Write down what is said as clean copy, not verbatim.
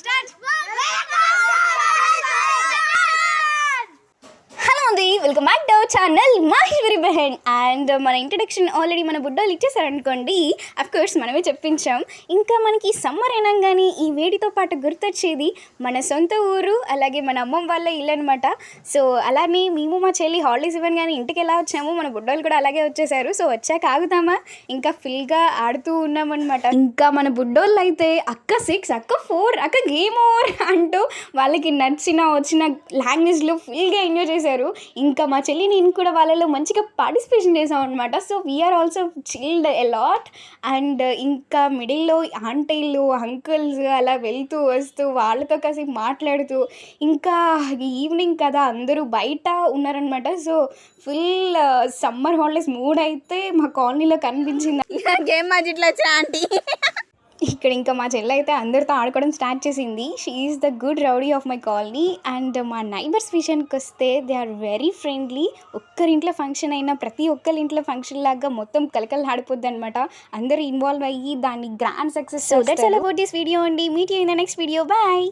Start. Hello అండి, welcome back to our channel Maheshwari Behan. And మన introduction already మన బుడ్డోళ్ళు ఇచ్చేసారనుకోండి. అఫ్కోర్స్ మనమే చెప్పించాం. ఇంకా మనకి సమ్మర్ అనగానే ఈ వేడితో పాటు గుర్తొచ్చేది మన సొంత ఊరు, అలాగే మన అమ్మమ్మ వాళ్ళ ఇల్లు అనమాట. సో అలానే మేము మా చెల్లి హాలిడేస్ ఇవ్వగానే ఇంటికి ఎలా వచ్చామో మన బుడ్డోళ్ళు కూడా అలాగే వచ్చేసారు. సో వచ్చాక ఆగుతామా, ఇంకా ఫుల్గా ఆడుతూ ఉన్నామన్నమాట. ఇంకా మన బుడ్డోళ్ళు అయితే అక్క 6, అక్క 4, అక్క గేమ్ ఓవర్ అంటూ వాళ్ళకి వచ్చిన లాంగ్వేజ్లో ఫుల్గా ఎంజాయ్ చేశారు. ఇంకా మా చెల్లి నేను కూడా వాళ్ళలో మంచిగా పార్టిసిపేషన్ చేసాం అనమాట. So we are also chilled a lot. And ఇంకా మిడిల్లో ఆంటీలు అంకుల్స్ అలా వెళ్తూ వస్తూ వాళ్ళతో కాసేపు మాట్లాడుతూ, ఇంకా ఈవినింగ్ కదా అందరూ బయట ఉన్నారనమాట. So full summer holidays mood అయితే మా కాలనీలో కనిపించింది. గేమ్ మ్యాజిక్లో వచ్చిన ఆంటీ ఇక్కడ ఇంకా మా చెల్లి అయితే అందరితో ఆడుకోవడం స్టార్ట్ చేసింది. She is the good rowdy of my colony. And మా నైబర్స్ విషయానికి వస్తే దే ఆర్ వెరీ ఫ్రెండ్లీ. ఒక్కరింట్లో ఫంక్షన్ అయినా ప్రతి ఒక్కరింట్లో ఫంక్షన్ లాగా మొత్తం కలకలు ఆడిపోద్ది అనమాట. అందరూ ఇన్వాల్వ్ అయ్యి దాన్ని grand success. So that's all about this video అండి. Meet you in the next video. Bye.